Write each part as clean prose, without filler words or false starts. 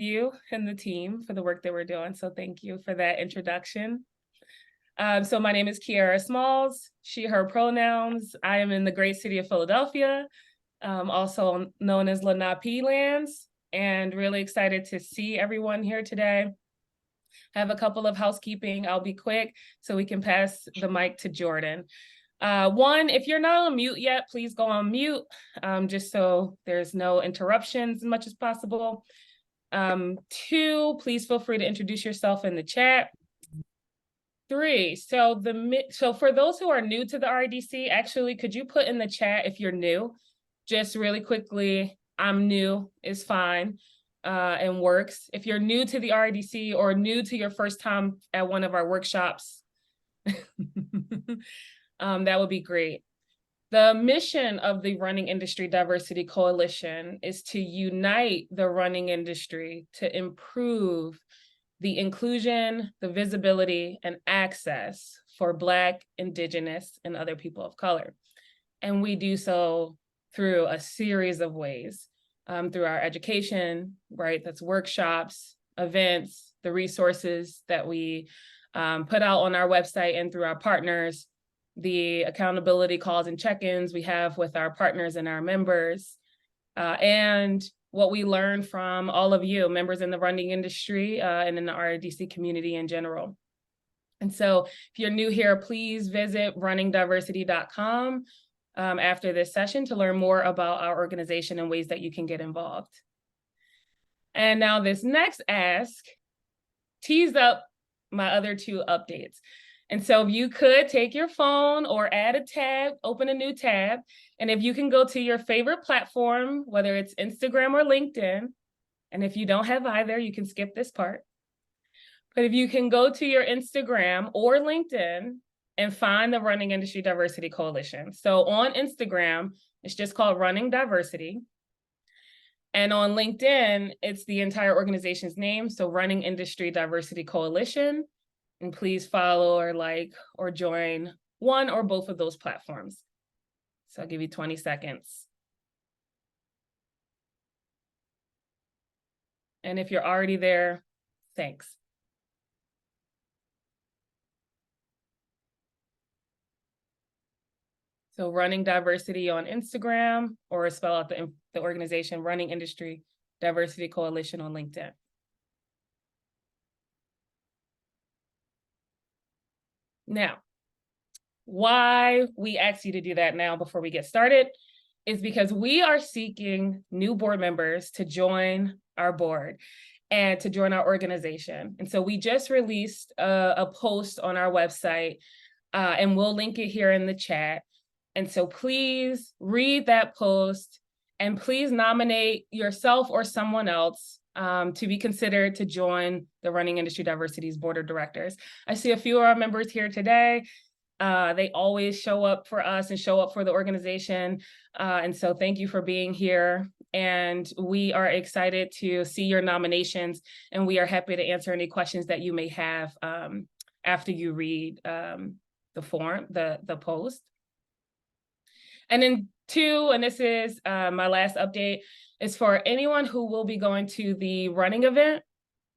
you and the team for the work that we're doing. So thank you for that introduction. So my name is Kiara Smalls, she, her pronouns. I am in the great city of Philadelphia, also known as Lenape lands, and really excited to see everyone here today. I have a couple of housekeeping. I'll be quick so we can pass the mic to Jordan. One, if you're not on mute yet, please go on mute, just so there's no interruptions as much as possible. Two, please feel free to introduce yourself in the chat. Three, so for those who are new to the RIDC, actually, could you put in the chat if you're new? Just really quickly, I'm new is fine and works. If you're new to the RIDC or new to your first time at one of our workshops, that would be great. The mission of the Running Industry Diversity Coalition is to unite the running industry to improve the inclusion, the visibility, and access for Black, Indigenous, and other people of color. And we do so through a series of ways, through our education, right? That's workshops, events, the resources that we put out on our website, and through our partners, the accountability calls and check-ins we have with our partners and our members, and what we learn from all of you, members in the running industry and in the RIDC community in general. And so if you're new here, please visit runningdiversity.com after this session to learn more about our organization and ways that you can get involved. And now this next ask tees up my other two updates. And so if you could take your phone or add a tab, open a new tab, and if you can go to your favorite platform, whether it's Instagram or LinkedIn, and if you don't have either, you can skip this part. But if you can go to your Instagram or LinkedIn and find the Running Industry Diversity Coalition. So on Instagram, it's just called Running Diversity. And on LinkedIn, it's the entire organization's name, so Running Industry Diversity Coalition. And please follow or like or join one or both of those platforms. So I'll give you 20 seconds. And if you're already there, thanks. So Running Diversity on Instagram, or spell out the organization, Running Industry Diversity Coalition on LinkedIn. Now, why we ask you to do that now before we get started is because we are seeking new board members to join our board and to join our organization. And so we just released a post on our website, and we'll link it here in the chat. And so please read that post and please nominate yourself or someone else to be considered to join the Running Industry Diversity's Board of Directors. I see a few of our members here today. They always show up for us and show up for the organization. And so thank you for being here. And we are excited to see your nominations, and we are happy to answer any questions that you may have after you read the form, the post. And then two, and this is my last update, is for anyone who will be going to the running event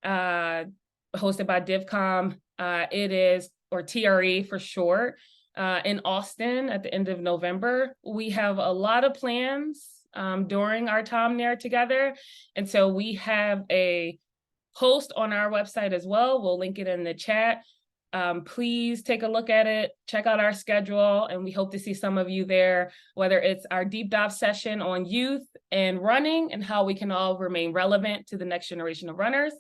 hosted by DivCom. It is, or TRE for short, in Austin at the end of November. We have a lot of plans during our time there together. And so we have a post on our website as well. We'll link it in the chat. Please take a look at it, check out our schedule, and we hope to see some of you there, whether it's our deep dive session on youth and running and how we can all remain relevant to the next generation of runners,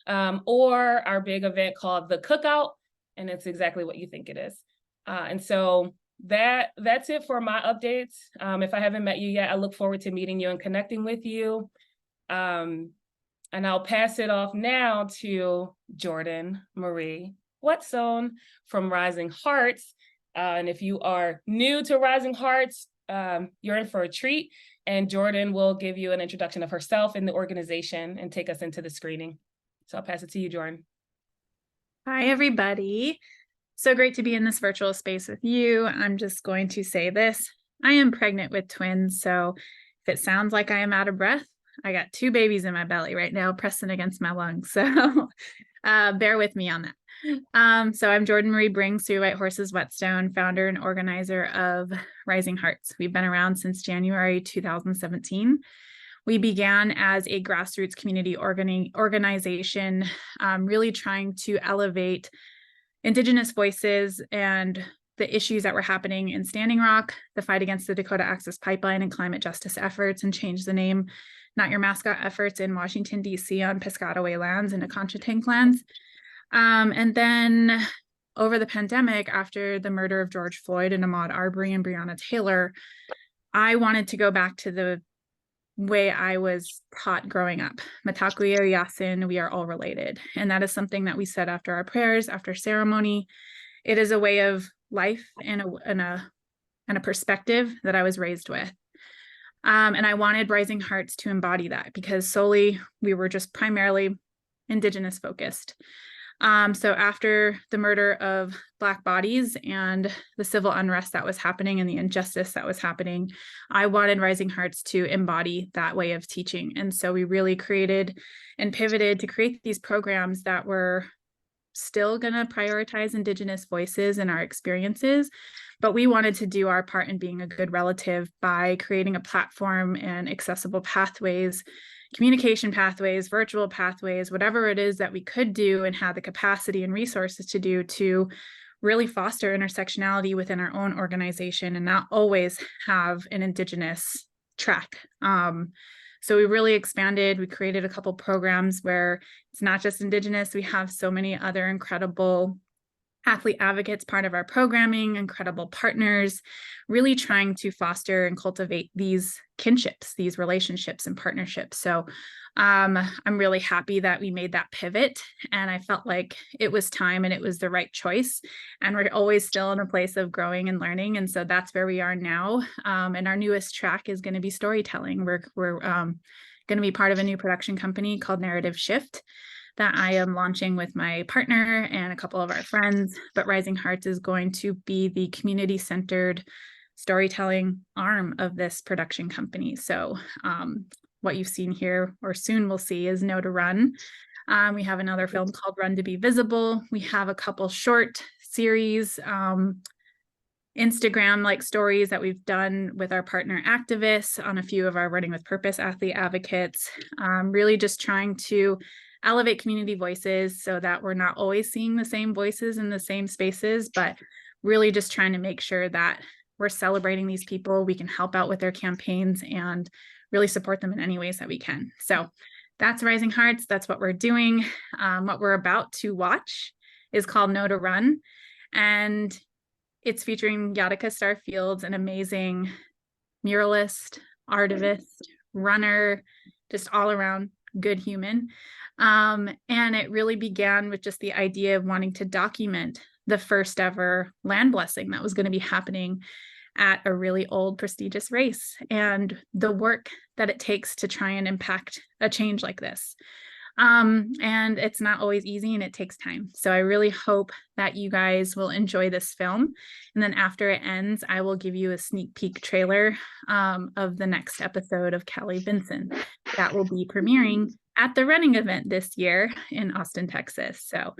or our big event called The Cookout, and it's exactly what you think it is. And so that's it for my updates. If I haven't met you yet, I look forward to meeting you and connecting with you. And I'll pass it off now to Jordan Marie Whetstone from Rising Hearts. And if you are new to Rising Hearts, you're in for a treat. And Jordan will give you an introduction of herself and the organization and take us into the screening. So I'll pass it to you, Jordan. Hi, everybody. So great to be in this virtual space with you. I'm just going to say this. I am pregnant with twins, so if it sounds like I am out of breath, I got 2 babies in my belly right now, pressing against my lungs. So bear with me on that. So I'm Jordan Marie Brings, Three White Horses Whetstone, founder and organizer of Rising Hearts. We've been around since January 2017. We began as a grassroots community organization, really trying to elevate Indigenous voices and the issues that were happening in Standing Rock, the fight against the Dakota Access Pipeline and climate justice efforts, and change the name, Not Your Mascot efforts in Washington, D.C. on Piscataway lands and Aconchitink lands. And then over the pandemic, after the murder of George Floyd and Ahmaud Arbery and Breonna Taylor, I wanted to go back to the way I was taught growing up. Matakuye Yasin, we are all related. And that is something that we said after our prayers, after ceremony. It is a way of life and a perspective that I was raised with. And I wanted Rising Hearts to embody that, because solely we were just primarily Indigenous focused. So after the murder of Black bodies and the civil unrest that was happening and the injustice that was happening, I wanted Rising Hearts to embody that way of teaching. And so we really created and pivoted to create these programs that were still going to prioritize Indigenous voices and our experiences, but we wanted to do our part in being a good relative by creating a platform and accessible pathways, communication pathways, virtual pathways, whatever it is that we could do and had the capacity and resources to do to really foster intersectionality within our own organization and not always have an Indigenous track. So we really expanded. We created a couple programs where it's not just Indigenous. We have so many other incredible athlete advocates part of our programming, incredible partners, really trying to foster and cultivate these kinships, these relationships and partnerships. So I'm really happy that we made that pivot, and I felt like it was time and it was the right choice. And we're always still in a place of growing and learning. And so that's where we are now. And our newest track is going to be storytelling. We're going to be part of a new production company called Narrative Shift that I am launching with my partner and a couple of our friends. But Rising Hearts is going to be the community-centered storytelling arm of this production company. So what you've seen here, or soon will see, is Know to Run. We have another film called Run to Be Visible. We have a couple short series, Instagram-like stories that we've done with our partner activists on a few of our Running with Purpose athlete advocates, really just trying to elevate community voices so that we're not always seeing the same voices in the same spaces, but really just trying to make sure that we're celebrating these people, we can help out with their campaigns and really support them in any ways that we can. So that's Rising Hearts. That's what we're doing. What we're about to watch is called Know to Run, and it's featuring Yatika Starr Fields, an amazing muralist, artivist, runner, just all around good human. And it really began with just the idea of wanting to document the first ever land blessing that was going to be happening at a really old, prestigious race, and the work that it takes to try and impact a change like this. And it's not always easy, and it takes time. So I really hope that you guys will enjoy this film. And then after it ends, I will give you a sneak peek trailer of the next episode of Callie Vinson that will be premiering at the running event this year in Austin, Texas. So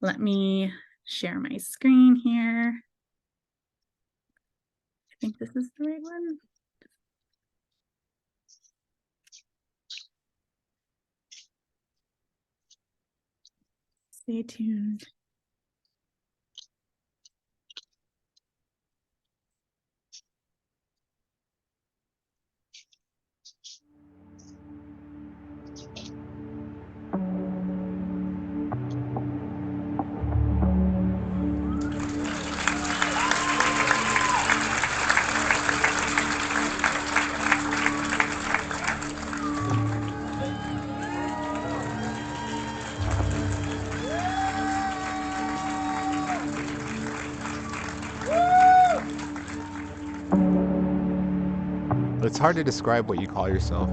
let me share my screen here. I think this is the right one. Stay tuned. It's hard to describe what you call yourself.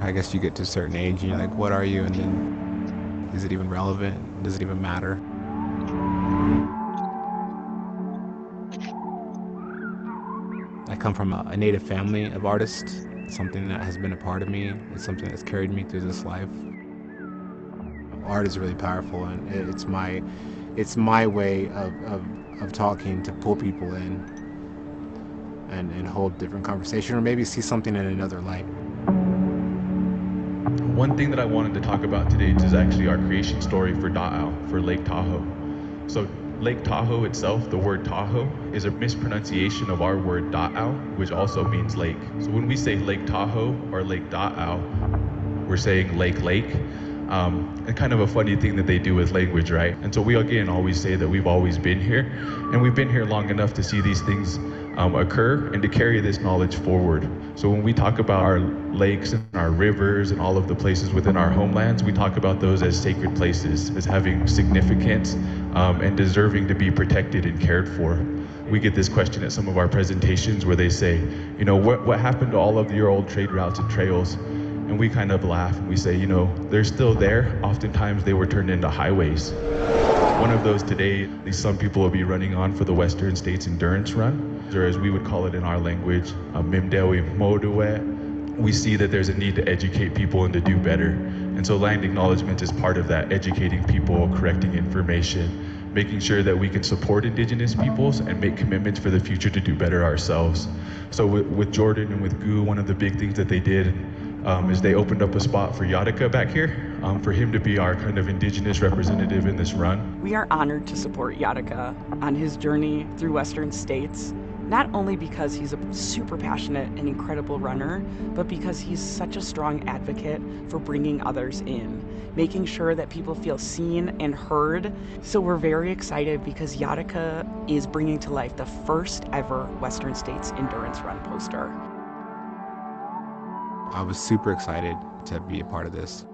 I guess you get to a certain age and you're like, what are you? And then, is it even relevant? Does it even matter? I come from a native family of artists. something that has been a part of me. It's something that's carried me through this life. Art is really powerful, and it's my way of talking to pull people in and hold different conversation, or maybe see something in another light. One thing that I wanted to talk about today is actually our creation story for Da'au, for Lake Tahoe. So Lake Tahoe itself, the word Tahoe, is a mispronunciation of our word Da'au, which also means lake. So when we say Lake Tahoe or Lake Da'au, we're saying lake. And kind of a funny thing that they do with language, right? And so we again always say that we've always been here, and we've been here long enough to see these things occur and to carry this knowledge forward. So when we talk about our lakes and our rivers and all of the places within our homelands, we talk about those as sacred places, as having significance and deserving to be protected and cared for. We get this question at some of our presentations where they say, you know, what happened to all of your old trade routes and trails? And we kind of laugh and we say, you know, they're still there. Oftentimes they were turned into highways. One of those today, at least some people will be running on for the Western States Endurance Run, or as we would call it in our language, Mimdewi Moduwe. We see that there's a need to educate people and to do better. And so land acknowledgement is part of that, educating people, correcting information, making sure that we can support Indigenous peoples and make commitments for the future to do better ourselves. So with Jordan and with Gu, one of the big things that they did is they opened up a spot for Yatika back here, for him to be our kind of Indigenous representative in this run. We are honored to support Yatika on his journey through Western States, not only because he's a super passionate and incredible runner, but because he's such a strong advocate for bringing others in, making sure that people feel seen and heard. So we're very excited because Yatika is bringing to life the first ever Western States Endurance Run poster. I was super excited to be a part of this.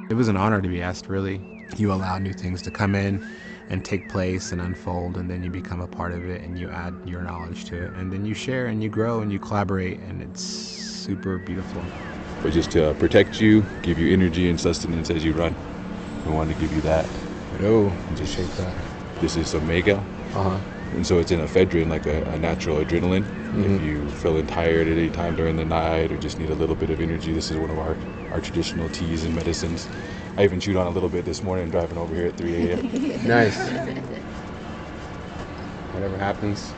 It was an honor to be asked, really. You allow new things to come in and take place and unfold, and then you become a part of it and you add your knowledge to it, and then you share and you grow and you collaborate, and it's super beautiful. But just to protect you, give you energy and sustenance as you run. We wanted to give you that. Oh, just shake that. This is omega. And so it's an ephedrine, like a natural adrenaline. If you feeling tired at any time during the night or just need a little bit of energy, this is one of our traditional teas and medicines. I even chewed on a little bit this morning driving over here at 3 a.m. Nice. Whatever happens,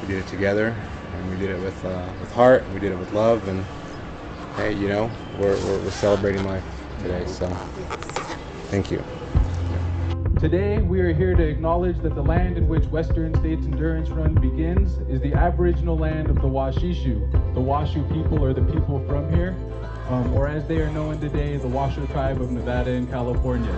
we did it together, and we did it with heart, and we did it with love, and hey, you know, we're celebrating life today, so thank you. Today, we are here to acknowledge that the land in which Western States Endurance Run begins is the Aboriginal land of the Washishu. The Washu people are the people from here, or as they are known today, the Washoe tribe of Nevada and California.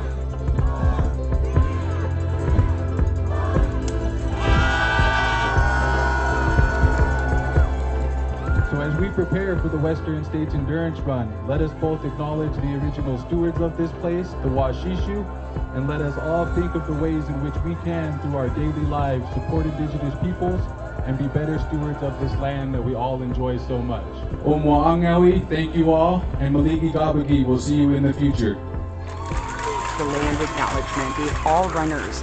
So as we prepare for the Western States Endurance Run, let us both acknowledge the original stewards of this place, the Washishu, and let us all think of the ways in which we can, through our daily lives, support Indigenous peoples and be better stewards of this land that we all enjoy so much. Omwaangawi, thank you all, and Maliki Gabagi, we'll see you in the future. The land acknowledgement gave all runners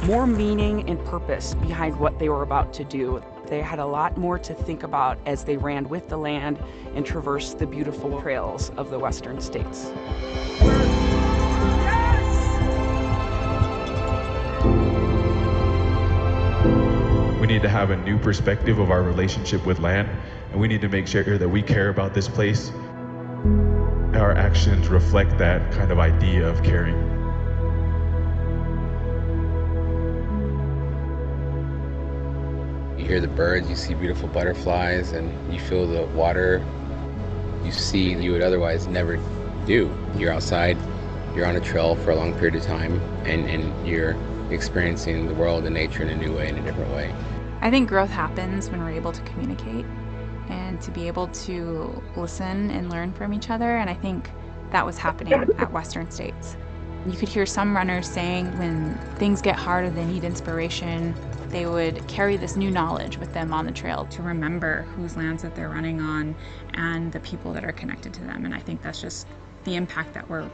more meaning and purpose behind what they were about to do. They had a lot more to think about as they ran with the land and traversed the beautiful trails of the Western States. We need to have a new perspective of our relationship with land, and we need to make sure that we care about this place. Our actions reflect that kind of idea of caring. You hear the birds, you see beautiful butterflies, and you feel the water you see you would otherwise never do. You're outside, you're on a trail for a long period of time, and you're experiencing the world and nature in a new way, in a different way. I think growth happens when we're able to communicate and to be able to listen and learn from each other, and I think that was happening at Western States. You could hear some runners saying when things get hard or they need inspiration, they would carry this new knowledge with them on the trail to remember whose lands that they're running on and the people that are connected to them, and I think that's just the impact that we're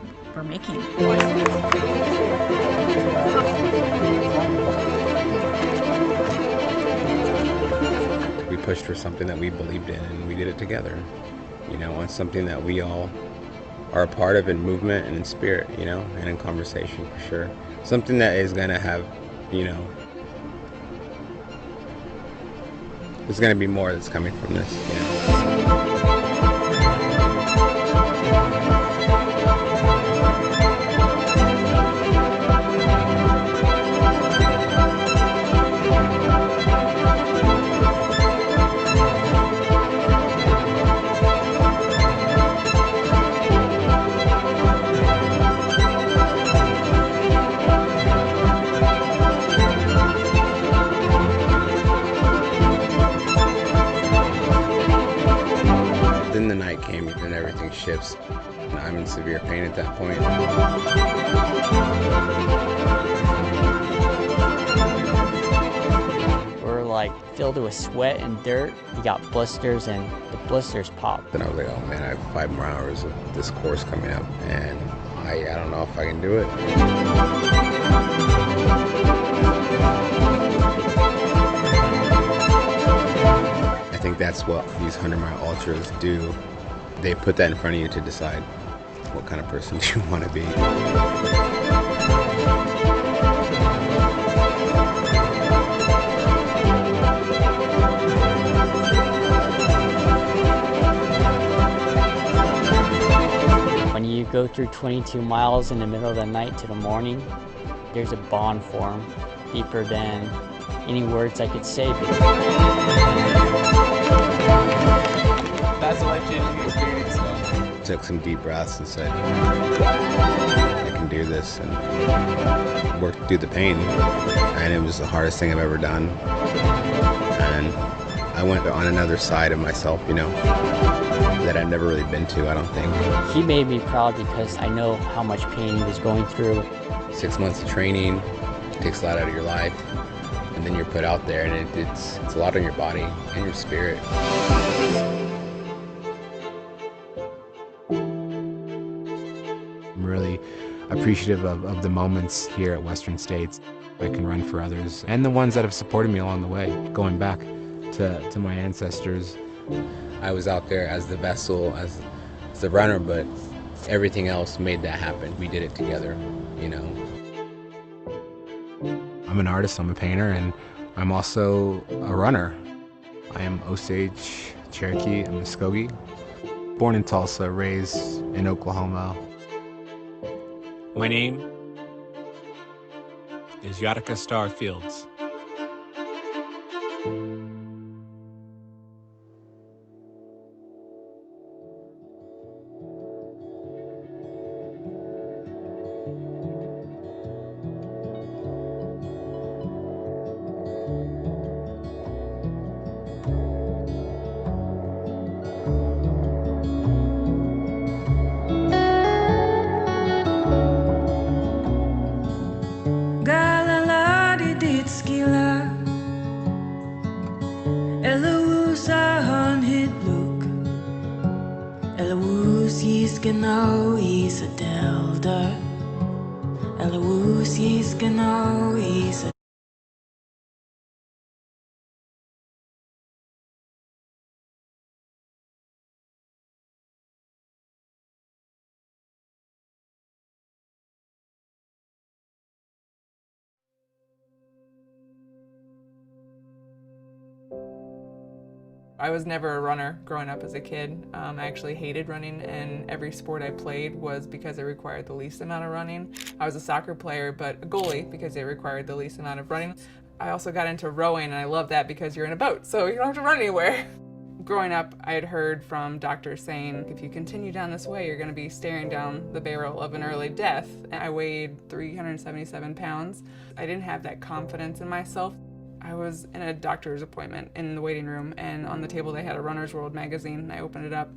making. We pushed for something that we believed in, and we did it together, you know, on something that we all are a part of in movement and in spirit, you know, and in conversation for sure. Something that is going to have, you know, there's going to be more that's coming from this, you know. Then the night came and everything shifts. And I'm in severe pain at that point. We're like filled with sweat and dirt. You got blisters and the blisters pop. Then I was like, oh man, I have 5 more hours of this course coming up, and I don't know if I can do it. I think that's what these 100-mile ultras do. They put that in front of you to decide what kind of person you want to be. When you go through 22 miles in the middle of the night to the morning, there's a bond formed deeper than any words I could say. That's a life-changing experience. Took some deep breaths and said, I can do this, and worked through the pain. And it was the hardest thing I've ever done. And I went on another side of myself, you know, that I've never really been to, I don't think. He made me proud because I know how much pain he was going through. 6 months of training takes a lot out of your life, and then you're put out there, and it's a lot on your body and your spirit. I'm really appreciative of the moments here at Western States. I can run for others and the ones that have supported me along the way, going back to my ancestors. I was out there as the vessel, as the runner, but everything else made that happen. We did it together, you know. I'm an artist, I'm a painter, and I'm also a runner. I am Osage, Cherokee, and Muskogee. Born in Tulsa, raised in Oklahoma. My name is Yatika Starr Fields. I was never a runner growing up as a kid. I actually hated running, and every sport I played was because it required the least amount of running. I was a soccer player, but a goalie because it required the least amount of running. I also got into rowing, and I love that because you're in a boat, so you don't have to run anywhere. Growing up, I had heard from doctors saying, if you continue down this way, you're going to be staring down the barrel of an early death. And I weighed 377 pounds. I didn't have that confidence in myself. I was in a doctor's appointment in the waiting room, and on the table they had a Runner's World magazine, and I opened it up,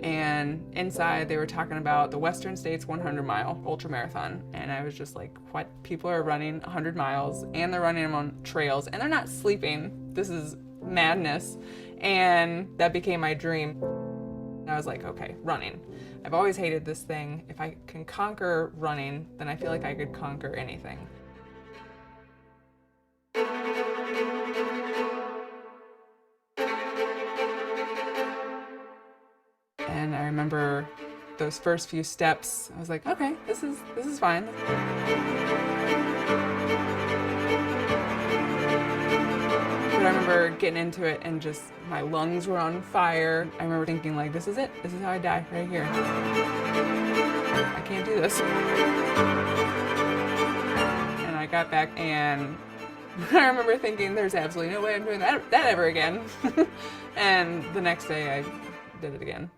and inside they were talking about the Western States 100-mile ultramarathon, and I was just like, what? People are running 100 miles, and they're running them on trails, and they're not sleeping. This is madness, and that became my dream. And I was like, okay, running. I've always hated this thing. If I can conquer running, then I feel like I could conquer anything. remember those first few steps, I was like, okay, this is fine. But I remember getting into it and just my lungs were on fire. I remember thinking like, this is it. This is how I die, right here. I can't do this. And I got back and I remember thinking there's absolutely no way I'm doing that ever again. And the next day I did it again.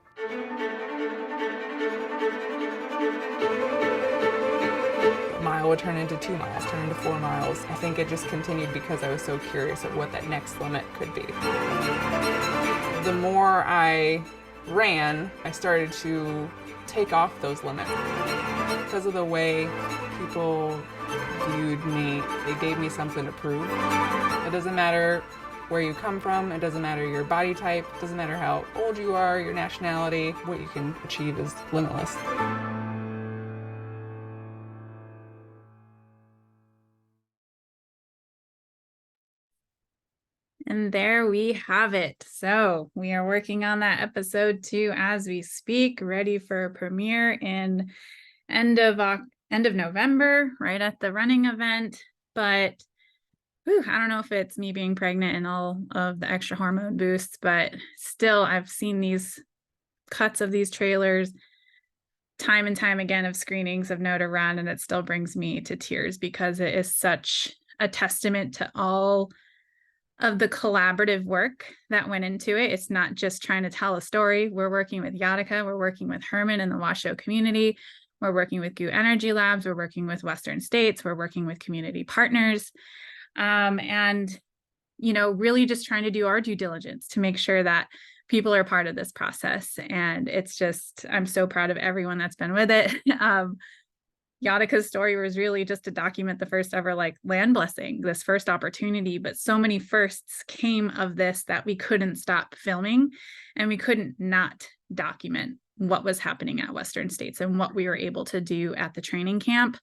A mile would turn into 2 miles, turn into 4 miles. I think it just continued because I was so curious of what that next limit could be. The more I ran, I started to take off those limits. Because of the way people viewed me, they gave me something to prove. It doesn't matter where you come from, it doesn't matter your body type, it doesn't matter how old you are, your nationality, what you can achieve is limitless. And there we have it. So we are working on that episode 2 as we speak, ready for premiere in end of November, right at the running event. But I don't know if it's me being pregnant and all of the extra hormone boosts, but still I've seen these cuts of these trailers time and time again of screenings of No to Run, and it still brings me to tears because it is such a testament to all of the collaborative work that went into it. It's not just trying to tell a story. We're working with Yatika, we're working with Herman and the Washoe community, we're working with GU Energy Labs, we're working with Western States, we're working with community partners, and really just trying to do our due diligence to make sure that people are part of this process. And it's just, I'm so proud of everyone that's been with it. Yatika's story was really just to document the first ever land blessing, this first opportunity, but so many firsts came of this that we couldn't stop filming and we couldn't not document what was happening at Western States and what we were able to do at the training camp,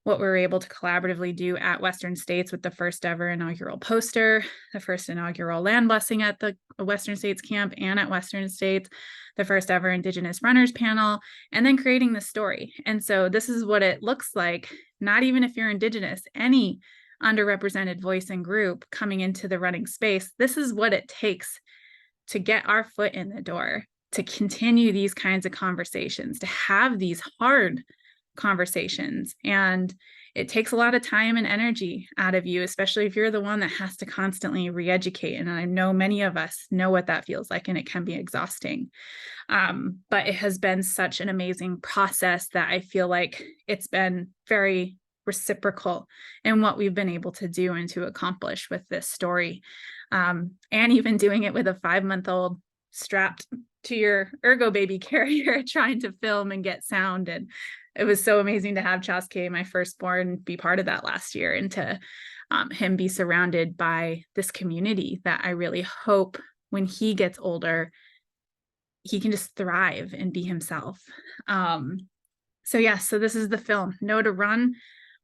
what we were able to collaboratively do at Western States with the first ever inaugural poster, the first inaugural land blessing at the Western States camp and at Western States, the first ever Indigenous runners panel, and then creating the story. And so this is what it looks like, not even if you're Indigenous, any underrepresented voice and group coming into the running space, this is what it takes to get our foot in the door, to continue these kinds of conversations, to have these hard conversations. And it takes a lot of time and energy out of you, especially if you're the one that has to constantly re-educate. And I know many of us know what that feels like, and it can be exhausting. But it has been such an amazing process that I feel like it's been very reciprocal in what we've been able to do and to accomplish with this story. And even doing it with a 5-month-old strapped to your ergo baby carrier, trying to film and get sound. And it was so amazing to have Chaske, my firstborn, be part of that last year, and to him be surrounded by this community that I really hope when he gets older, he can just thrive and be himself. So this is the film, No to Run.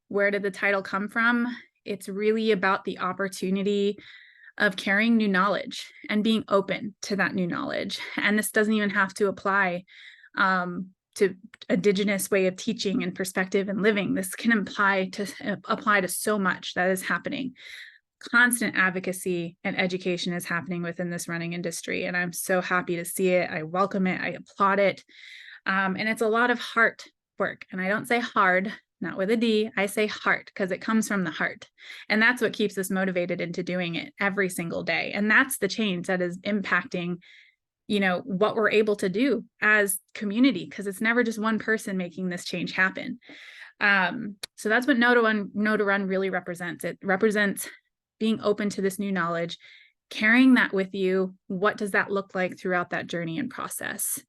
Where did the title come from? It's really about the opportunity of carrying new knowledge and being open to that new knowledge. And this doesn't even have to apply to Indigenous way of teaching and perspective and living. This can apply to so much that is happening. Constant advocacy and education is happening within this running industry, and I'm so happy to see it. I welcome it. I applaud it. And it's a lot of heart work. And I don't say hard, not with a D, I say heart, because it comes from the heart. And that's what keeps us motivated into doing it every single day. And that's the change that is impacting what we're able to do as community, because it's never just one person making this change happen. So that's what No to Run really represents. It represents being open to this new knowledge, carrying that with you. What does that look like throughout that journey and process?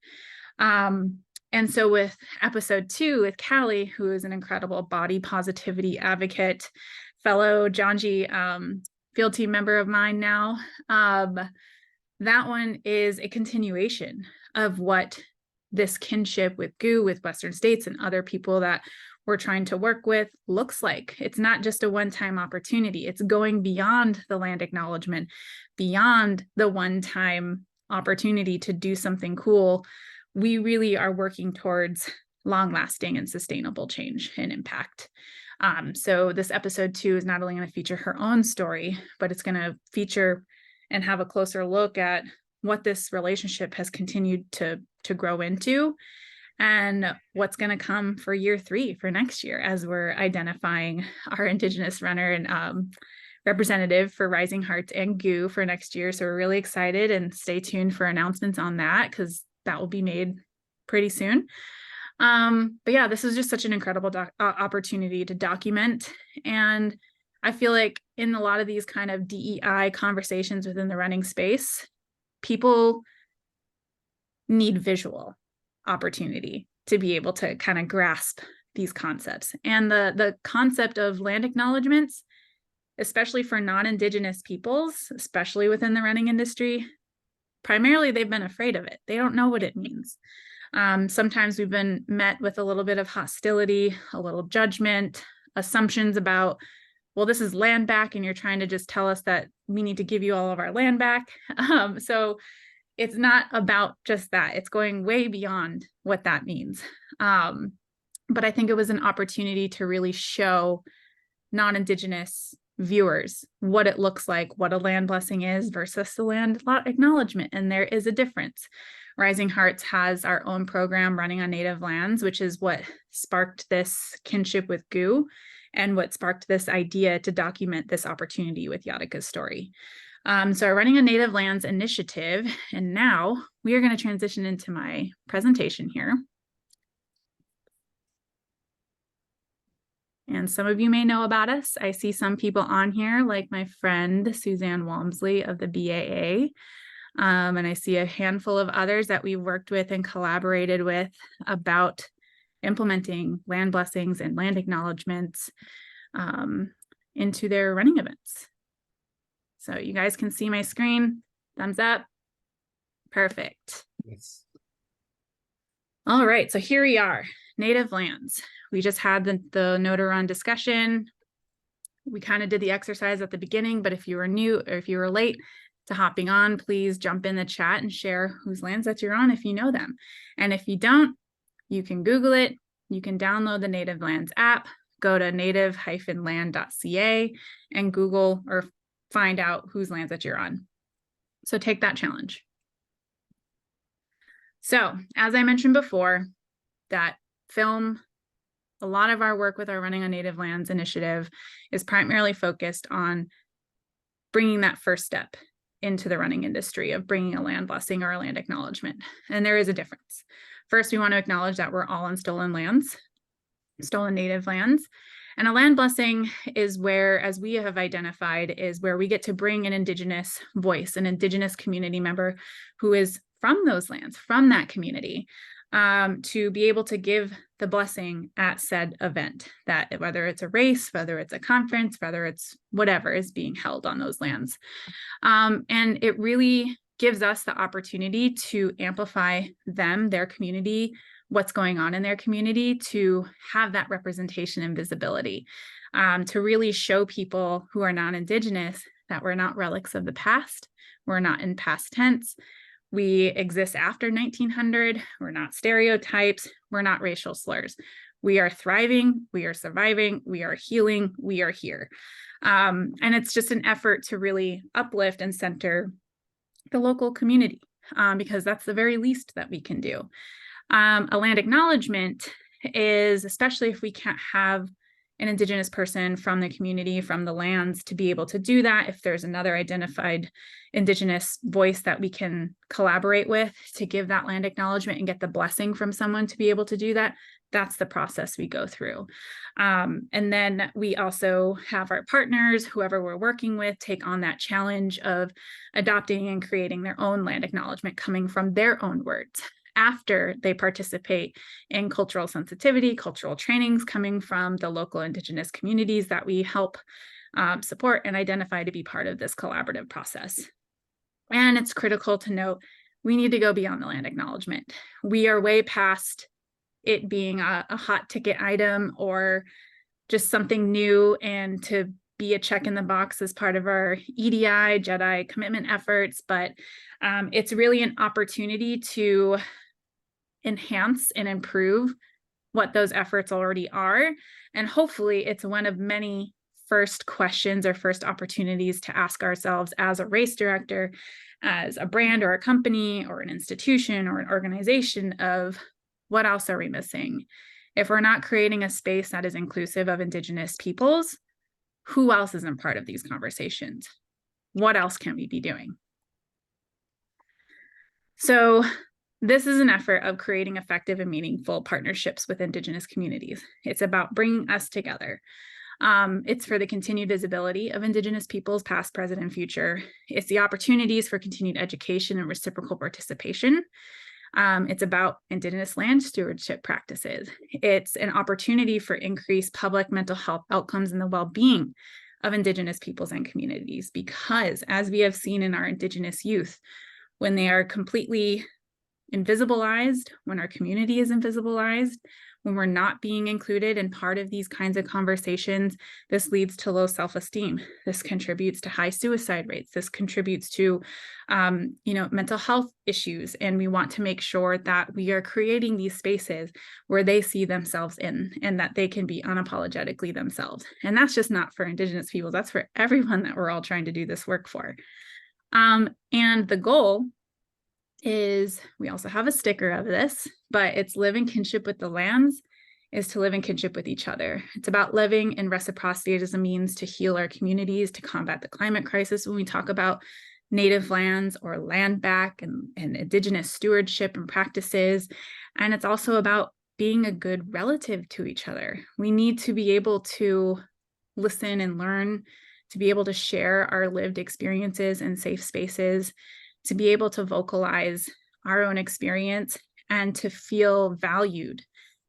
And so with episode 2 with Callie, who is an incredible body positivity advocate, fellow Janji field team member of mine now, that one is a continuation of what this kinship with GU, with Western States and other people that we're trying to work with looks like. It's not just a one-time opportunity. It's going beyond the land acknowledgement, beyond the one-time opportunity to do something cool we really are working towards long-lasting and sustainable change and impact. So this episode 2 is not only going to feature her own story, but it's going to feature and have a closer look at what this relationship has continued to grow into and what's going to come for year 3 for next year, as we're identifying our Indigenous runner and representative for Rising Hearts and GOO for next year. So we're really excited, and stay tuned for announcements on that, because that will be made pretty soon. But yeah, this is just such an incredible opportunity to document. And I feel like in a lot of these kind of DEI conversations within the running space, people need visual opportunity to be able to kind of grasp these concepts. And the concept of land acknowledgments, especially for non-Indigenous peoples, especially within the running industry, primarily they've been afraid of it. They don't know what it means. Sometimes we've been met with a little bit of hostility, a little judgment, assumptions about, well, this is land back and you're trying to just tell us that we need to give you all of our land back. So it's not about just that. It's going way beyond what that means. But I think it was an opportunity to really show non-Indigenous viewers what it looks like, what a land blessing is versus the land acknowledgement. And there is a difference. Rising Hearts has our own program running on Native lands, which is what sparked this kinship with GOO and what sparked this idea to document this opportunity with Yatika's story. So we're running a Native Lands initiative, and now we are going to transition into my presentation here. And some of you may know about us. I see some people on here, like my friend Suzanne Walmsley of the BAA. And I see a handful of others that we've worked with and collaborated with about implementing land blessings and land acknowledgements into their running events. So you guys can see my screen. Thumbs up. Perfect. Yes. All right, so here we are, Native lands. We just had the Know to Run discussion. We kind of did the exercise at the beginning, but if you were new or if you were late to hopping on, please jump in the chat and share whose lands that you're on if you know them. And if you don't, you can Google it. You can download the Native Lands app, go to native-land.ca and Google or find out whose lands that you're on. So take that challenge. So as I mentioned before, that film, a lot of our work with our Running on Native Lands initiative is primarily focused on bringing that first step into the running industry of bringing a land blessing or a land acknowledgement. And there is a difference. First, we want to acknowledge that we're all on stolen lands, stolen Native lands. And a land blessing is where, as we have identified, is where we get to bring an Indigenous voice, an Indigenous community member who is from those lands, from that community, to be able to give the blessing at said event, that whether it's a race, whether it's a conference, whether it's whatever is being held on those lands. And it really gives us the opportunity to amplify them, their community, what's going on in their community, to have that representation and visibility, to really show people who are non-Indigenous that we're not relics of the past, we're not in past tense, we exist after 1900, we're not stereotypes, we're not racial slurs. We are thriving, we are surviving, we are healing, we are here. And it's just an effort to really uplift and center the local community, because that's the very least that we can do. A land acknowledgement is, especially if we can't have an Indigenous person from the community, from the lands, to be able to do that. If there's another identified Indigenous voice that we can collaborate with to give that land acknowledgement and get the blessing from someone to be able to do that, that's the process we go through. And then we also have our partners, whoever we're working with, take on that challenge of adopting and creating their own land acknowledgement coming from their own words, after they participate in cultural sensitivity, cultural trainings coming from the local Indigenous communities that we help support and identify to be part of this collaborative process. And it's critical to note, we need to go beyond the land acknowledgement. We are way past it being a hot ticket item or just something new and to be a check in the box as part of our EDI, JEDI commitment efforts, but it's really an opportunity to enhance and improve what those efforts already are. And hopefully it's one of many first questions or first opportunities to ask ourselves as a race director, as a brand or a company or an institution or an organization of what else are we missing? If we're not creating a space that is inclusive of Indigenous peoples, who else isn't part of these conversations? What else can we be doing? So this is an effort of creating effective and meaningful partnerships with Indigenous communities. It's about bringing us together. It's for the continued visibility of Indigenous peoples, past, present, and future. It's the opportunities for continued education and reciprocal participation. It's about Indigenous land stewardship practices. It's an opportunity for increased public mental health outcomes and the well-being of Indigenous peoples and communities, because as we have seen in our Indigenous youth, when they are completely invisibilized, when our community is invisibilized, when we're not being included in part of these kinds of conversations, this leads to low self-esteem. This contributes to high suicide rates. This contributes to, mental health issues. And we want to make sure that we are creating these spaces where they see themselves in, and that they can be unapologetically themselves. And that's just not for Indigenous people. That's for everyone that we're all trying to do this work for. And the goal is, we also have a sticker of this, but it's live in kinship with the lands is to live in kinship with each other. It's about living in reciprocity as a means to heal our communities, to combat the climate crisis. When we talk about native lands or land back and Indigenous stewardship and practices, and it's also about being a good relative to each other. We need to be able to listen and learn, to be able to share our lived experiences in safe spaces, to be able to vocalize our own experience, and to feel valued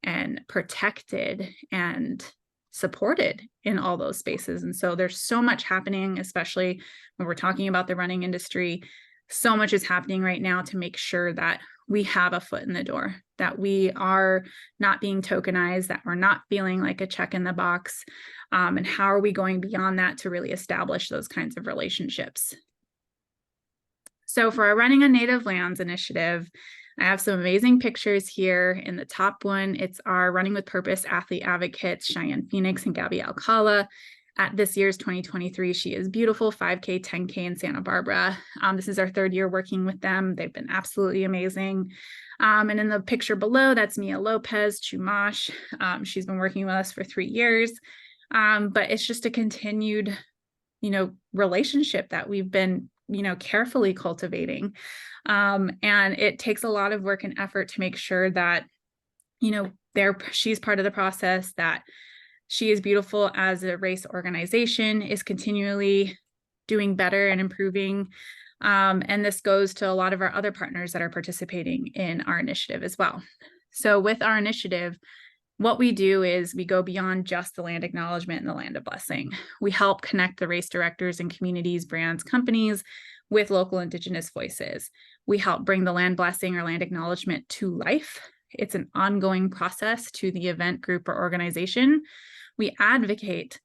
and protected and supported in all those spaces. And so there's so much happening, especially when we're talking about the running industry. So much is happening right now to make sure that we have a foot in the door, that we are not being tokenized, that we're not feeling like a check in the box. And how are we going beyond that to really establish those kinds of relationships? So for our Running on Native Lands initiative, I have some amazing pictures here. In the top one, it's our Running with Purpose athlete advocates, Cheyenne Phoenix and Gabby Alcala. At this year's 2023, she is beautiful, 5K, 10K in Santa Barbara. This is our third year working with them. They've been absolutely amazing. And in the picture below, that's Mia Lopez, Chumash. She's been working with us for 3 years. But it's just a continued, relationship that we've been carefully cultivating. And it takes a lot of work and effort to make sure that, she's part of the process, that She is Beautiful as a race organization is continually doing better and improving. And this goes to a lot of our other partners that are participating in our initiative as well. So with our initiative, what we do is we go beyond just the land acknowledgement and the land of blessing. We help connect the race directors and communities, brands, companies with local Indigenous voices. We help bring the land blessing or land acknowledgement to life. It's an ongoing process to the event, group, or organization. We advocate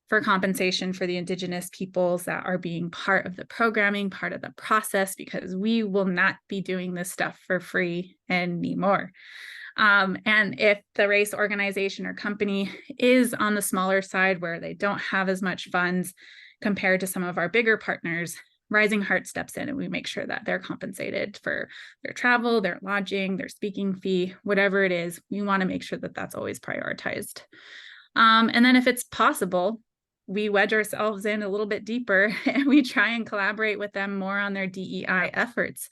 for compensation for the Indigenous peoples that are being part of the programming, part of the process, because we will not be doing this stuff for free anymore. And if the race organization or company is on the smaller side where they don't have as much funds compared to some of our bigger partners, Rising Heart steps in and we make sure that they're compensated for their travel, their lodging, their speaking fee, whatever it is. We want to make sure that that's always prioritized. And then if it's possible, we wedge ourselves in a little bit deeper and we try and collaborate with them more on their DEI efforts.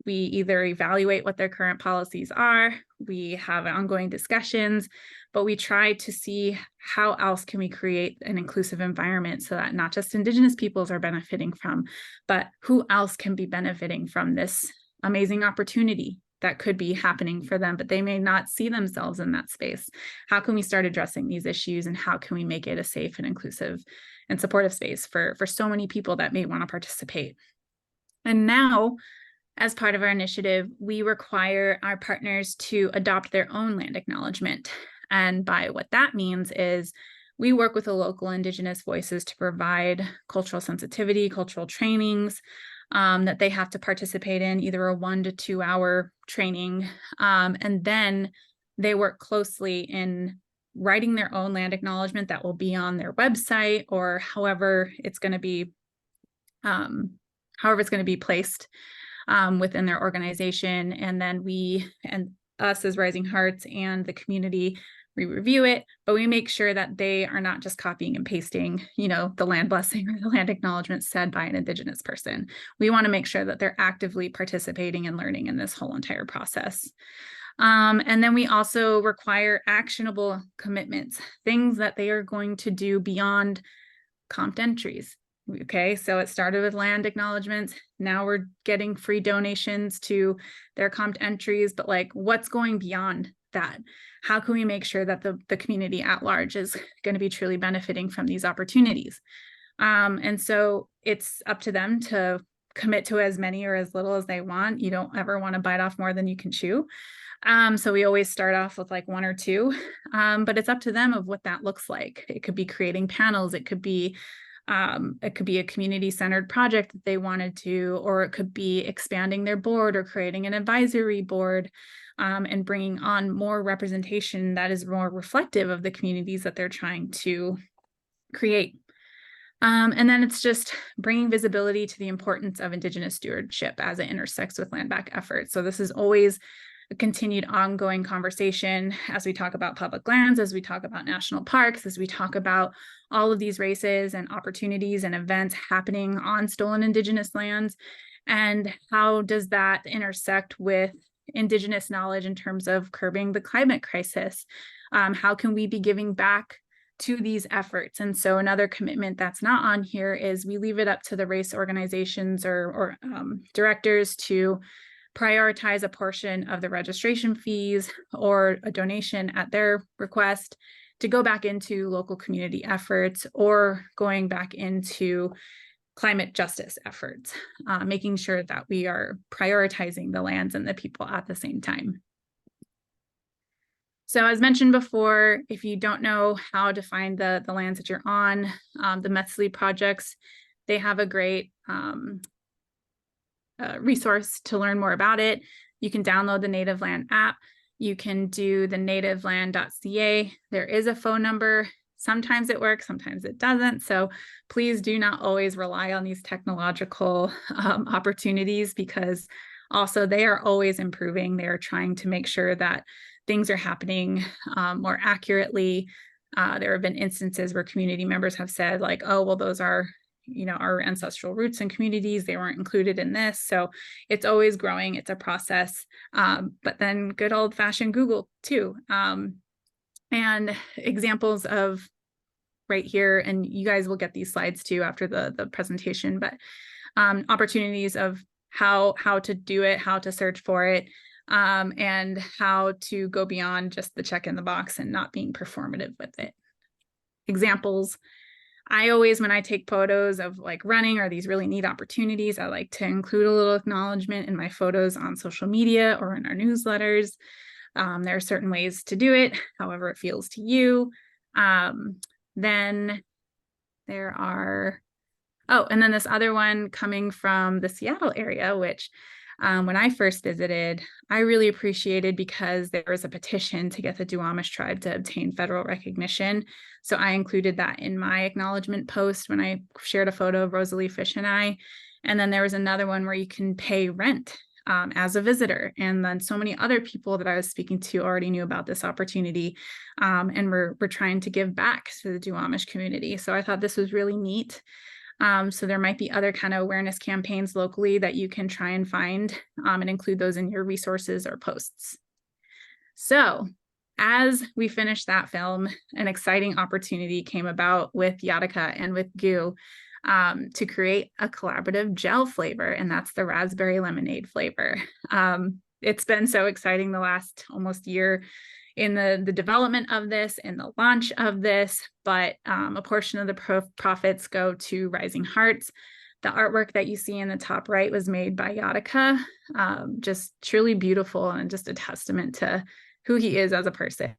We either evaluate what their current policies are, we have ongoing discussions, but we try to see how else can we create an inclusive environment so that not just Indigenous peoples are benefiting from, but who else can be benefiting from this amazing opportunity that could be happening for them, but they may not see themselves in that space. How can we start addressing these issues, and how can we make it a safe and inclusive and supportive space for so many people that may want to participate? And now, as part of our initiative, we require our partners to adopt their own land acknowledgement. And by what that means is we work with the local Indigenous voices to provide cultural sensitivity, cultural trainings, that they have to participate in, either a 1 to 2 hour training. And then they work closely in writing their own land acknowledgement that will be on their website, or however it's going to be placed within their organization. And then we, and us as Rising Hearts and the community, we review it, but we make sure that they are not just copying and pasting, the land blessing or the land acknowledgement said by an Indigenous person. We want to make sure that they're actively participating and learning in this whole entire process. And then we also require actionable commitments, things that they are going to do beyond comped entries. Okay, so it started with land acknowledgements. Now we're getting free donations to their comped entries, but like, what's going beyond that? How can we make sure that the community at large is going to be truly benefiting from these opportunities? And so it's up to them to commit to as many or as little as they want. You don't ever want to bite off more than you can chew. So we always start off with like 1 or 2, but it's up to them of what that looks like. It could be creating panels. It could be a community-centered project that they wanted to, or it could be expanding their board or creating an advisory board, and bringing on more representation that is more reflective of the communities that they're trying to create. And then it's just bringing visibility to the importance of Indigenous stewardship as it intersects with land back efforts. So this is always a continued ongoing conversation as we talk about public lands, as we talk about national parks, as we talk about all of these races and opportunities and events happening on stolen Indigenous lands. And how does that intersect with Indigenous knowledge in terms of curbing the climate crisis? How can we be giving back to these efforts? And so another commitment that's not on here is we leave it up to the race organizations or directors to prioritize a portion of the registration fees or a donation at their request to go back into local community efforts or going back into climate justice efforts, making sure that we are prioritizing the lands and the people at the same time. So as mentioned before, if you don't know how to find the lands that you're on, the Metsley projects, they have a great resource to learn more about it. You can download the Native Land app. You can do the nativeland.ca. There is a phone number. Sometimes it works, sometimes it doesn't. So please do not always rely on these technological opportunities, because also they are always improving. They are trying to make sure that things are happening more accurately. There have been instances where community members have said like, oh, well, those are our ancestral roots and communities, they weren't included in this. So it's always growing. It's a process. But then good old fashioned Google too. And examples of right here, and you guys will get these slides too after the presentation, but opportunities of how to do it, how to search for it, and how to go beyond just the check in the box and not being performative with it. Examples. I always, when I take photos of like running or these really neat opportunities, I like to include a little acknowledgement in my photos on social media or in our newsletters. There are certain ways to do it, however it feels to you. Then there are, and then this other one coming from the Seattle area, which when I first visited, I really appreciated because there was a petition to get the Duwamish tribe to obtain federal recognition. So I included that in my acknowledgement post when I shared a photo of Rosalie Fish and I. And then there was another one where you can pay rent as a visitor. And then so many other people that I was speaking to already knew about this opportunity, and we're trying to give back to the Duwamish community. So I thought this was really neat. So there might be other kind of awareness campaigns locally that you can try and find and include those in your resources or posts. So as we finished that film, an exciting opportunity came about with Yatika and with GU to create a collaborative gel flavor, and that's the raspberry lemonade flavor. It's been so exciting the last almost year in the development of this and the launch of this, but a portion of the profits go to Rising Hearts. The artwork that you see in the top right was made by Yatika, just truly beautiful and just a testament to who he is as a person.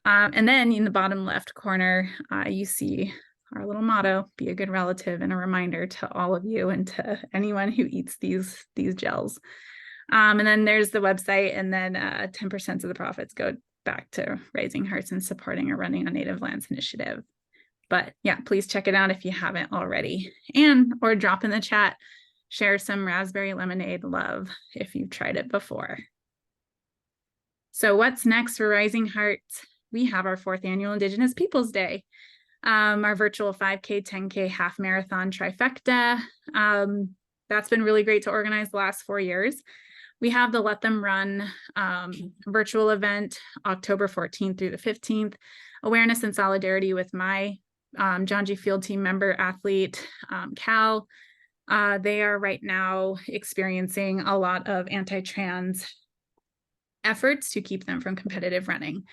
And then in the bottom left corner, you see our little motto, be a good relative, and a reminder to all of you and to anyone who eats these gels. And then there's the website, and then 10% of the profits go back to Raising Hearts and supporting a Running on Native Lands initiative. But yeah, please check it out if you haven't already, or drop in the chat, share some raspberry lemonade love if you've tried it before. So what's next for Rising Hearts? We have our 4th annual Indigenous Peoples Day, our virtual 5K, 10K, half marathon trifecta. That's been really great to organize the last 4 years. We have the Let Them Run virtual event, October 14th through the 15th, awareness and solidarity with my John G. Field team member athlete, Cal. They are right now experiencing a lot of anti-trans efforts to keep them from competitive running.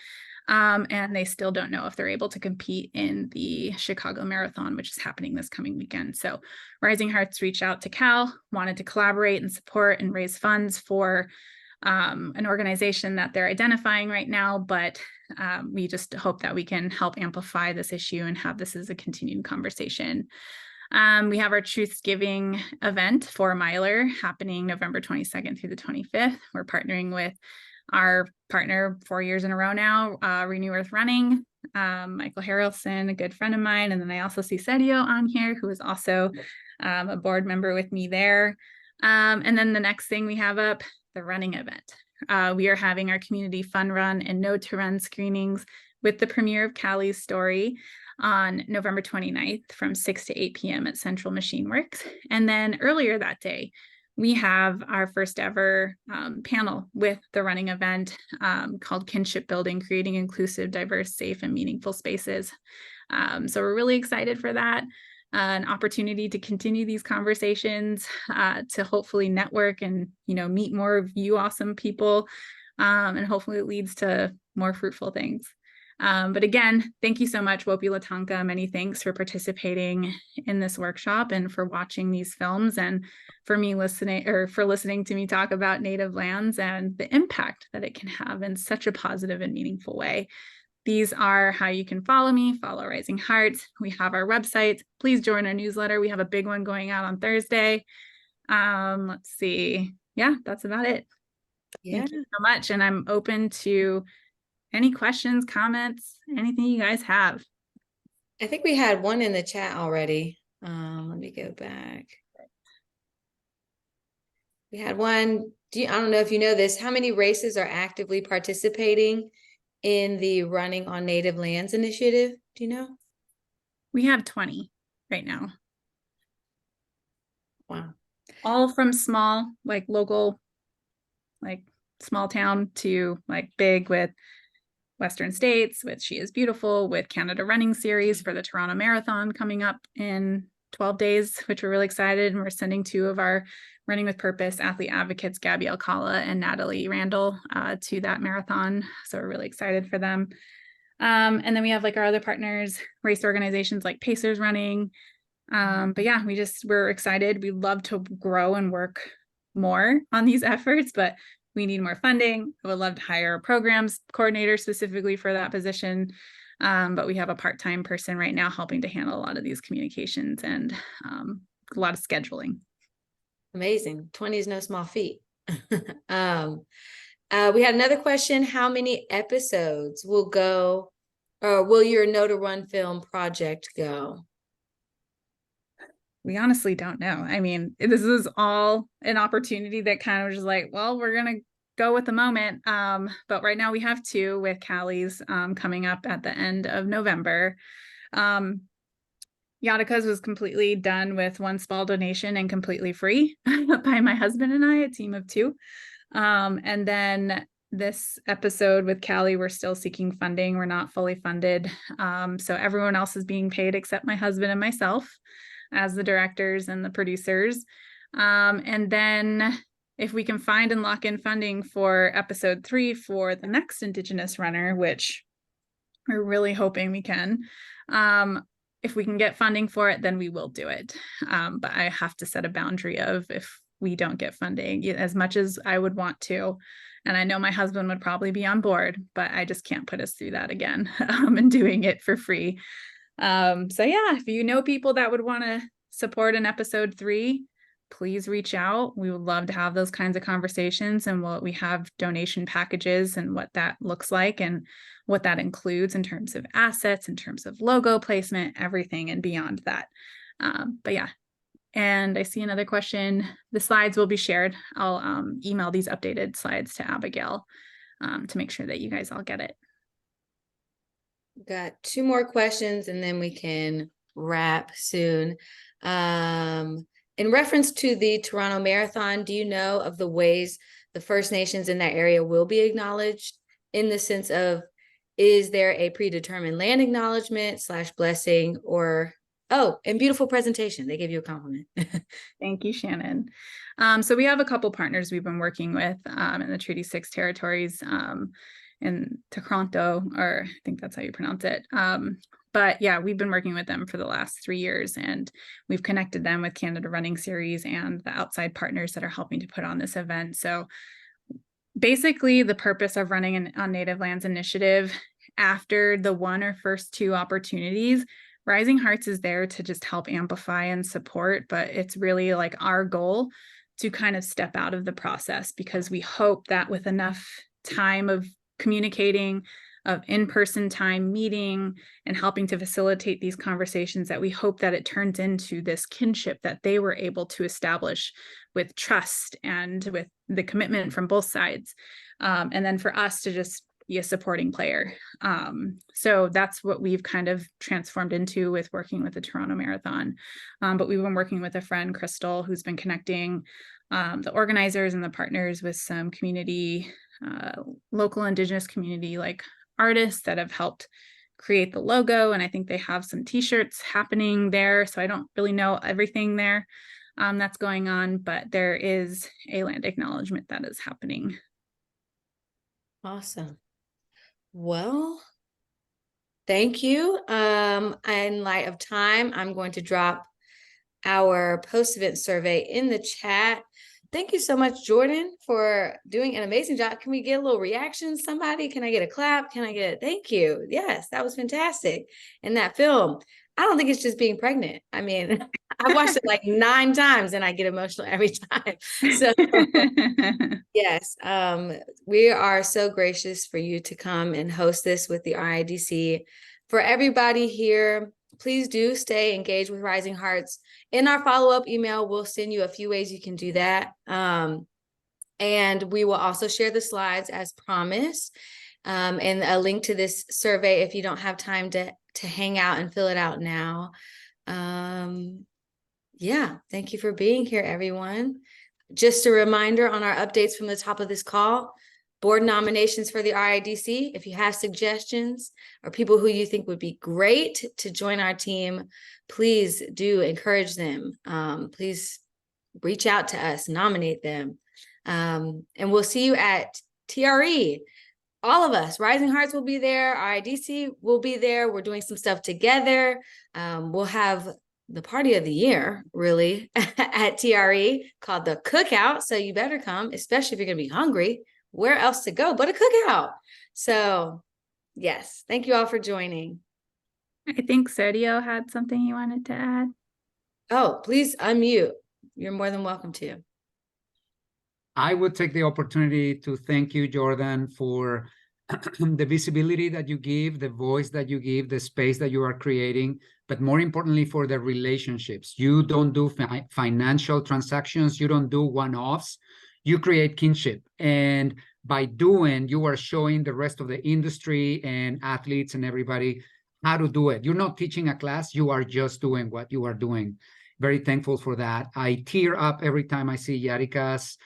And they still don't know if they're able to compete in the Chicago Marathon, which is happening this coming weekend. So Rising Hearts reached out to Cal, wanted to collaborate and support and raise funds for an organization that they're identifying right now, but we just hope that we can help amplify this issue and have this as a continued conversation. We have our Truths Giving event for Miler happening November 22nd through the 25th. We're partnering with our partner 4 years in a row now, Renew Earth Running, Michael Harrelson, a good friend of mine. And then I also see Sergio on here, who is also a board member with me there. And then the next thing we have up, the running event. We are having our community fun run and no to run screenings with the premiere of Callie's story on November 29th from 6 to 8 p.m. at Central Machine Works. And then earlier that day, we have our first ever panel with the running event called Kinship Building, Creating Inclusive, Diverse, Safe, and Meaningful Spaces. So we're really excited for that. An opportunity to continue these conversations, to hopefully network and, meet more of you awesome people. And hopefully it leads to more fruitful things. But again, thank you so much, Wopi Latanka. Many thanks for participating in this workshop and for watching these films and for listening to me talk about native lands and the impact that it can have in such a positive and meaningful way. These are how you can follow me, follow Rising Hearts. We have our website. Please join our newsletter. We have a big one going out on Thursday. Let's see. Yeah, that's about it. Yeah. Thank you so much. And I'm open to any questions, comments, anything you guys have. I think we had one in the chat already. Let me go back. We had one. I don't know if you know this. How many races are actively participating in the Running on Native Lands initiative? Do you know? We have 20 right now. Wow. All from small, like local, like small town to like big with Western States, with She Is Beautiful, with Canada Running Series for the Toronto Marathon coming up in 12 days, which we're really excited. And we're sending 2 of our Running with Purpose athlete advocates, Gabby Alcala and Natalie Randall, to that marathon. So we're really excited for them. And then we have like our other partners, race organizations like Pacers Running. But yeah, we're excited. We'd love to grow and work more on these efforts, but we need more funding. I would love to hire a programs coordinator specifically for that position. But we have a part-time person right now helping to handle a lot of these communications and a lot of scheduling. Amazing. 20 is no small feat. We had another question. How many episodes will your No to Run film project go? We honestly don't know. I mean, this is all an opportunity that kind of just like, well, we're going to go with the moment. But right now we have 2 with Callie's coming up at the end of November. Yatika's was completely done with one small donation and completely free by my husband and I, a team of 2. And then this episode with Callie, we're still seeking funding. We're not fully funded. So everyone else is being paid except my husband and myself as the directors and the producers. And then if we can find and lock in funding for episode 3 for the next Indigenous runner, which we're really hoping we can, if we can get funding for it, then we will do it. But I have to set a boundary of if we don't get funding, as much as I would want to. And I know my husband would probably be on board, but I just can't put us through that again and doing it for free. So yeah, if you know people that would want to support an episode 3, please reach out. We would love to have those kinds of conversations, and we have donation packages and what that looks like and what that includes in terms of assets, in terms of logo placement, everything and beyond that. But yeah. And I see another question. The slides will be shared. I'll email these updated slides to Abigail to make sure that you guys all get it. Got 2 more questions and then we can wrap soon. In reference to the Toronto Marathon, do you know of the ways the First Nations in that area will be acknowledged, in the sense of, is there a predetermined land acknowledgement / blessing, or, oh, and beautiful presentation. They gave you a compliment. Thank you, Shannon. So we have a couple partners we've been working with in the Treaty 6 territories in Toronto, or I think that's how you pronounce it. But yeah, we've been working with them for the last 3 years, and we've connected them with Canada Running Series and the outside partners that are helping to put on this event. So basically the purpose of running an on Native Lands initiative, after the 1 or first 2 opportunities, Rising Hearts is there to just help amplify and support, but it's really like our goal to kind of step out of the process, because we hope that with enough time of communicating, of in-person time meeting and helping to facilitate these conversations, that we hope that it turns into this kinship that they were able to establish with trust and with the commitment from both sides. And then for us to just be a supporting player. So that's what we've kind of transformed into with working with the Toronto Marathon. But we've been working with a friend, Crystal, who's been connecting the organizers and the partners with some community, local Indigenous community like artists that have helped create the logo. And I think they have some t-shirts happening there. So I don't really know everything there that's going on, but there is a land acknowledgement that is happening. Awesome. Well, thank you. In light of time, I'm going to drop our post-event survey in the chat. Thank you so much, Jordan, for doing an amazing job. Can we get a little reaction? Somebody, can I get a clap? Can I get thank you? Yes, that was fantastic. And that film, I don't think it's just being pregnant. I mean, I watched it like 9 times and I get emotional every time. So yes, we are so gracious for you to come and host this with the RIDC. For everybody here, please do stay engaged with Rising Hearts. In our follow-up email, we'll send you a few ways you can do that. And we will also share the slides as promised, and a link to this survey if you don't have time to hang out and fill it out now. Yeah, thank you for being here, everyone. Just a reminder on our updates from the top of this call, board nominations for the RIDC. If you have suggestions or people who you think would be great to join our team, please do encourage them. Please reach out to us, nominate them. And we'll see you at TRE. All of us, Rising Hearts will be there. RIDC will be there. We're doing some stuff together. We'll have the party of the year, really, at TRE called the Cookout. So you better come, especially if you're going to be hungry. Where else to go but a cookout? So yes, thank you all for joining. I think Sergio had something he wanted to add. Oh, please unmute. You're more than welcome to. I would take the opportunity to thank you, Jordan, for the visibility that you give, the voice that you give, the space that you are creating, but more importantly, for the relationships. You don't do financial transactions. You don't do one-offs. You create kinship. And by doing, you are showing the rest of the industry and athletes and everybody how to do it. You're not teaching a class. You are just doing what you are doing. Very thankful for that. I tear up every time I see Yatika's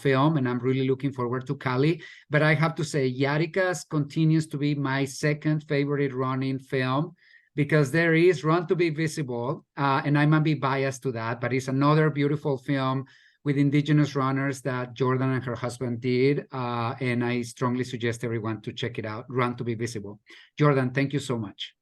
film, and I'm really looking forward to Cali. But I have to say, Yatika's continues to be my second favorite running film, because there is Run to Be Visible, and I might be biased to that, but it's another beautiful film with Indigenous runners that Jordan and her husband did, and I strongly suggest everyone to check it out, Run to Be Visible. Jordan, thank you so much.